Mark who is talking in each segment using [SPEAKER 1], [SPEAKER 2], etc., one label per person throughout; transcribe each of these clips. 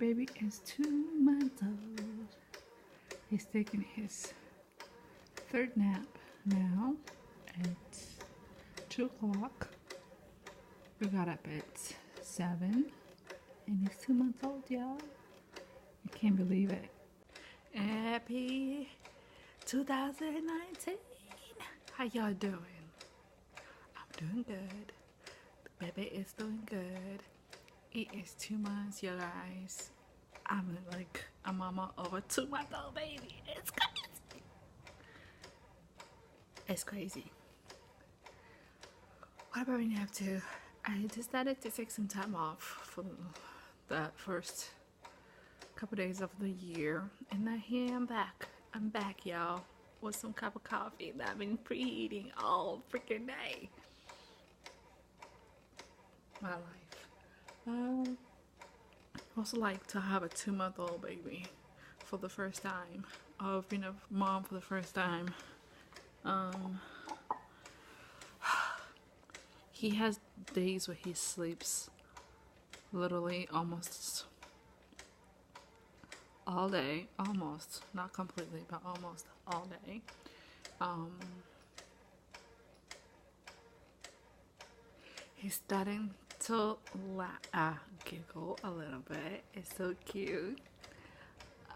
[SPEAKER 1] baby is 2 months old. He's taking his third nap now at 2 o'clock. We got up at 7 and he's 2 months old, y'all. I can't believe it. Happy 2019. How y'all doing? I'm doing good. The baby is doing good. It is 2 months, you guys. I'm like a mama of a 2-month-old baby. It's crazy. It's crazy. What about me up to? I decided to take some time off for the first couple days of the year, and now here I'm back. I'm back, y'all, with some cup of coffee that I've been preheating all freaking day. My life. I also like to have a 2-month-old baby for the first time, of being a mom for the first time. He has days where he sleeps literally almost all day, almost, not completely, but almost all day. He's starting to giggle a little bit. It's so cute.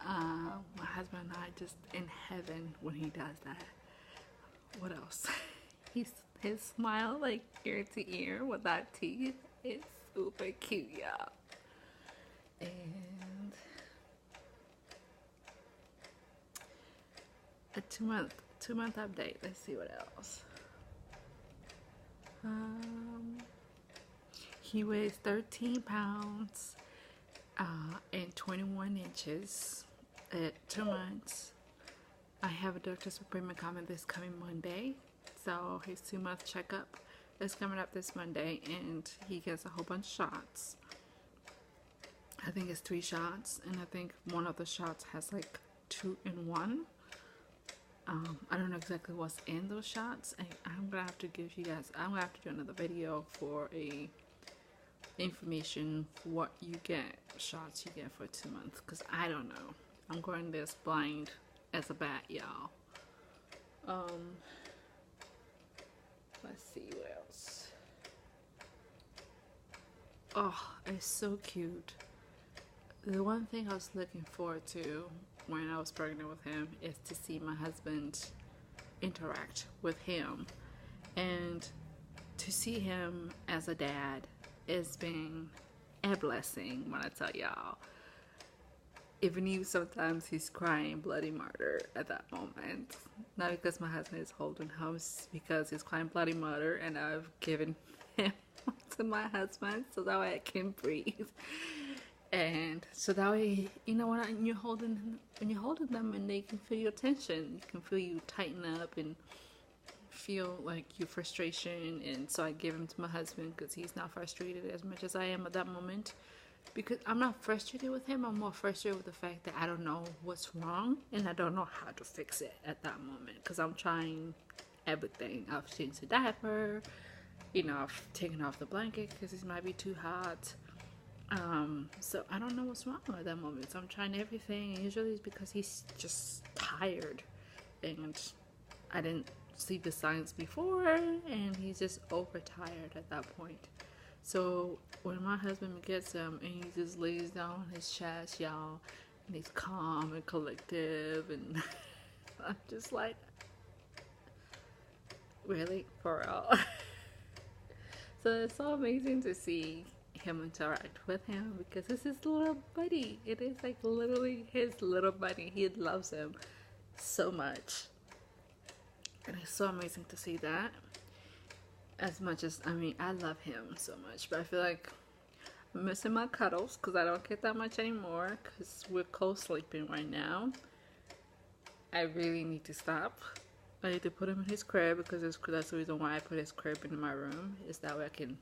[SPEAKER 1] My husband and I just in heaven when he does that. What else? His smile, like ear to ear with that teeth, is super cute, y'all. And a two month update. Let's see what else. He weighs 13 pounds and 21 inches at 2 months. I have a doctor's appointment coming this coming Monday. So his 2-month checkup is coming up this Monday, and he gets a whole bunch of shots. I think it's 3 shots, and I think one of the shots has like 2 in 1. I don't know exactly what's in those shots. I'm gonna have to give you guys. I'm gonna have to do another video for a information for what you get, shots you get for 2 months, because I don't know. I'm going this blind as a bat, y'all. Let's see what else. Oh, it's so cute. The one thing I was looking forward to when I was pregnant with him is to see my husband interact with him, and to see him as a dad has been a blessing. When I tell y'all, even if sometimes he's crying bloody murder at that moment, not because my husband is holding him, it's because he's crying bloody murder and I've given him to my husband so that way I can breathe. And so that way, you know, when you're holding them and they can feel your tension, you can feel you tighten up and feel like your frustration. And so I give him to my husband because he's not frustrated as much as I am at that moment. Because I'm not frustrated with him, I'm more frustrated with the fact that I don't know what's wrong and I don't know how to fix it at that moment. Because I'm trying everything. I've changed the diaper, you know, I've taken off the blanket because it might be too hot. So I don't know what's wrong at that moment. So I'm trying everything, and usually it's because he's just tired and I didn't see the signs before, and he's just overtired at that point. So when my husband gets him and he just lays down on his chest, y'all, and he's calm and collective, and I'm just like, really, for real? So it's so amazing to see him interact with him because it's his little buddy. It is like literally his little buddy. He loves him so much, and it's so amazing to see that. As much as, I mean, I love him so much, but I feel like I'm missing my cuddles because I don't get that much anymore because we're co-sleeping right now. I really need to stop. I need to put him in his crib because that's the reason why I put his crib in my room, is that way I can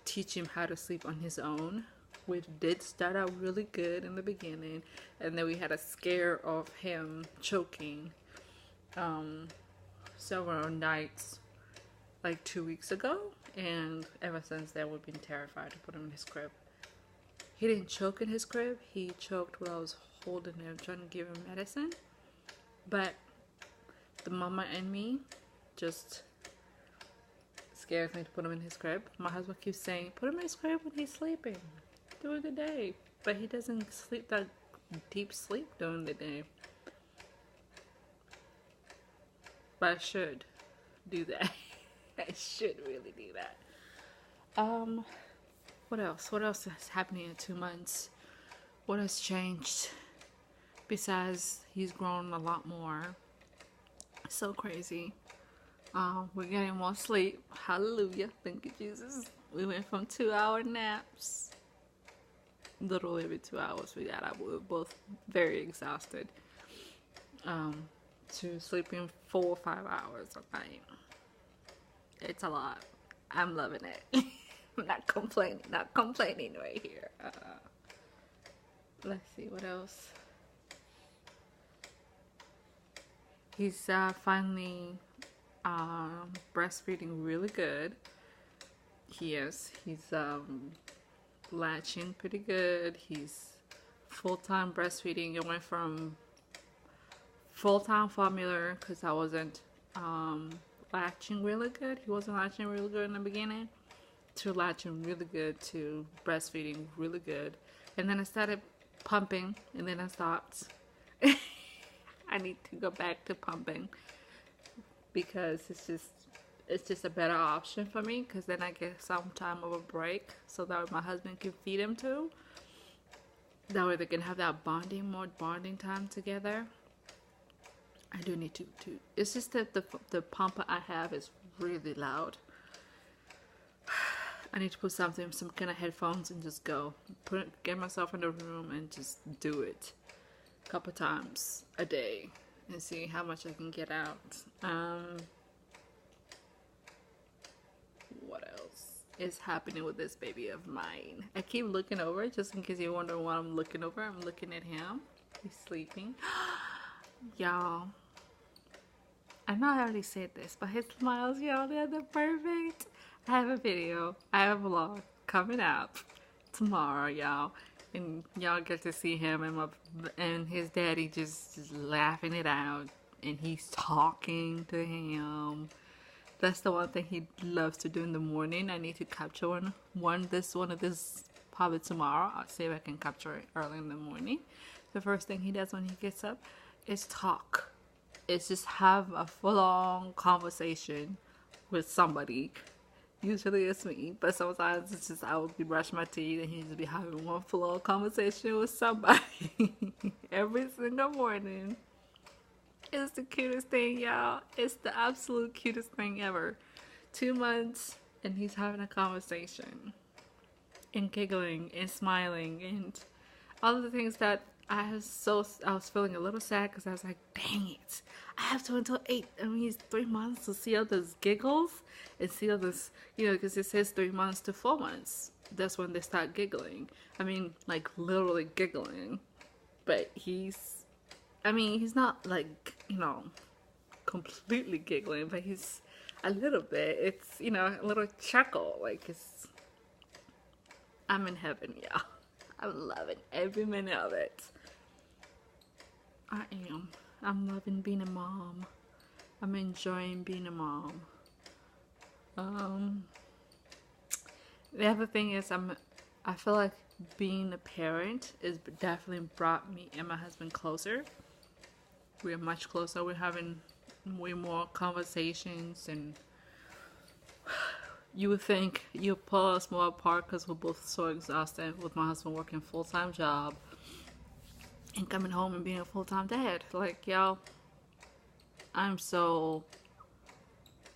[SPEAKER 1] teach him how to sleep on his own. We did start out really good in the beginning, and then we had a scare of him choking several nights like 2 weeks ago, and ever since then we've been terrified to put him in his crib. He didn't choke in his crib. He choked while I was holding him, trying to give him medicine. But the mama and me just scares me to put him in his crib. My husband keeps saying, put him in his crib when he's sleeping during the day. But he doesn't sleep that deep sleep during the day. But I should do that. I should really do that. What else? What else is happening in 2 months? What has changed? Besides, he's grown a lot more. So crazy. We're getting more sleep. Hallelujah. Thank you, Jesus. We went from 2-hour naps, literally every 2 hours we got up. We were both very exhausted. To sleeping 4 or 5 hours a night. It's a lot. I'm loving it. I'm not complaining right here. Let's see what else. He's finally breastfeeding really good. He is. He's latching pretty good. He's full-time breastfeeding. It went from full-time formula because I wasn't latching really good. He wasn't latching really good in the beginning, to latching really good to breastfeeding really good. And then I started pumping, and then I stopped. I need to go back to pumping because it's just a better option for me, because then I get some time of a break so that my husband can feed him too. That way they can have that more bonding time together. I do need to it's just that the pump I have is really loud. I need to put some kind of headphones and just get myself in the room and just do it a couple times a day and see how much I can get out. What else is happening with this baby of mine? I keep looking over, just in case you're wondering what I'm looking over. I'm looking at him. He's sleeping. Y'all, I know I already said this, but his smiles, y'all, they're perfect. I have a video, I have a vlog coming out tomorrow, y'all, and y'all get to see him and his daddy just laughing it out, and he's talking to him. That's the one thing he loves to do in the morning. I need to capture one of this probably tomorrow. I'll see if I can capture it early in the morning. The first thing he does when he gets up is talk. It's just have a full-on conversation with somebody. Usually it's me, but sometimes it's just I will be brushing my teeth and he'll just be having one full-on conversation with somebody every single morning. It's the cutest thing, y'all. It's the absolute cutest thing ever. 2 months and he's having a conversation and giggling and smiling and all of the things that I was feeling a little sad because I was like, dang it, I have to until 8. I mean, he's 3 months to see all those giggles and see all this, because it says 3 months to 4 months. That's when they start giggling. I mean, like literally giggling. But he's not like, completely giggling, but he's a little bit. It's, a little chuckle. Like I'm in heaven, y'all. I'm loving every minute of it. I am. I'm loving being a mom. I'm enjoying being a mom. The other thing is I feel like being a parent is definitely brought me and my husband closer. We're much closer. We're having way more conversations, and you would think you pull us more apart because we're both so exhausted, with my husband working a full-time job and coming home and being a full-time dad. Like, y'all, I'm so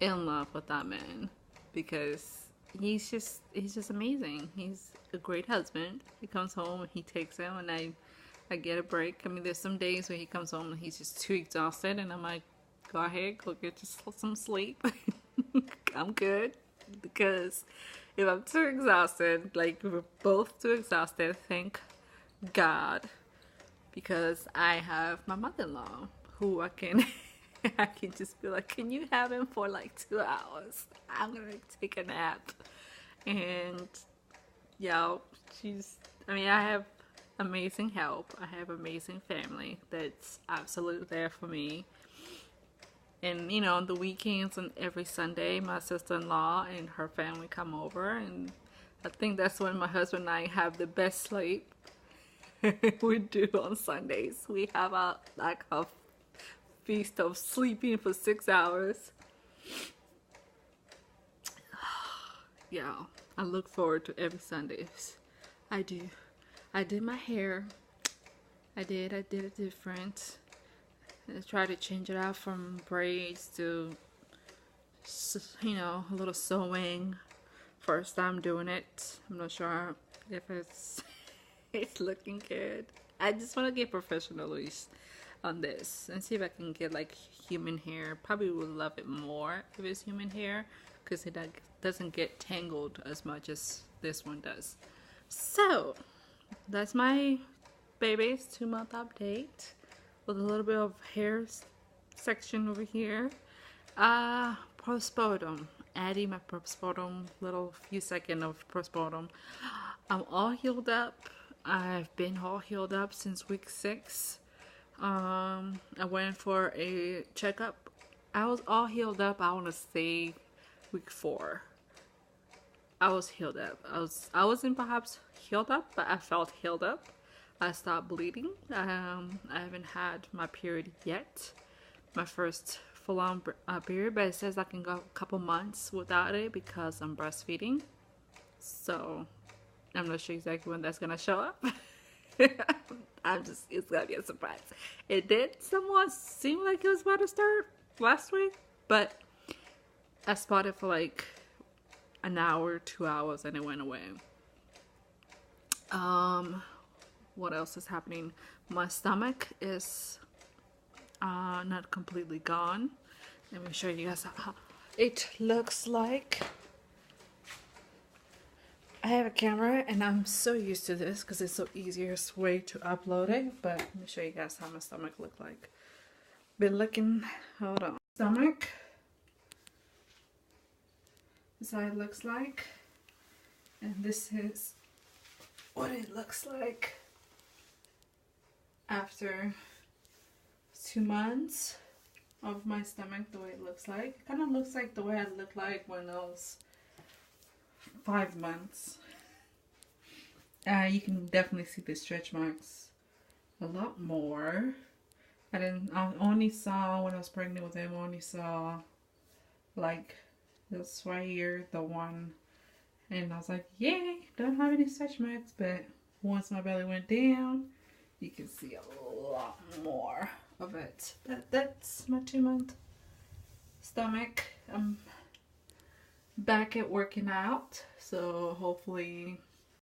[SPEAKER 1] in love with that man because he's just amazing. He's a great husband. He comes home and he takes him, and I get a break. I mean, there's some days where he comes home and he's just too exhausted, and I'm like, go ahead, go get some sleep. I'm good. Because if I'm too exhausted, like we're both too exhausted, thank God, because I have my mother-in-law who I can just be like, can you have him for like 2 hours? I'm gonna take a nap. And y'all, I mean, I have amazing help. I have amazing family that's absolutely there for me. And you know, on the weekends and every Sunday, my sister-in-law and her family come over, and I think that's when my husband and I have the best sleep. We do on Sundays. We have a feast of sleeping for 6 hours. Yeah, I look forward to every Sundays. I do. I did my hair. I did it different. I tried to change it out from braids to, you know, a little sewing. First time doing it. I'm not sure if it's it's looking good. I just want to get professionally on this and see if I can get like human hair. Probably would love it more if it's human hair because it doesn't get tangled as much as this one does. So that's my baby's 2-month update with a little bit of hair section over here. Postpartum. Adding my postpartum, little few seconds of postpartum. I'm all healed up. I've been all healed up since week 6. I went for a checkup. I was all healed up. I want to say week 4. I was healed up. I wasn't perhaps healed up, but I felt healed up. I stopped bleeding. I haven't had my period yet. My first full-on period, but it says I can go a couple months without it because I'm breastfeeding. So I'm not sure exactly when that's gonna show up. It's gonna be a surprise. It did somewhat seem like it was about to start last week, but I spotted for like an hour, 2 hours, and it went away. What else is happening? My stomach is not completely gone. Let me show you guys how it looks like. I have a camera and I'm so used to this because it's so easiest way to upload it, but let me show you guys how my stomach look like. Been looking, hold on. Stomach. This is how it looks like. And this is what it looks like after 2 months of my stomach, the way it looks like. It kind of looks like the way I looked like when I was 5 months. You can definitely see the stretch marks a lot more. I only saw, when I was pregnant with him, I only saw like this right here, the one, and I was like, yay, don't have any stretch marks. But once my belly went down, you can see a lot more of it. That's my 2-month stomach. I'm back at working out, so hopefully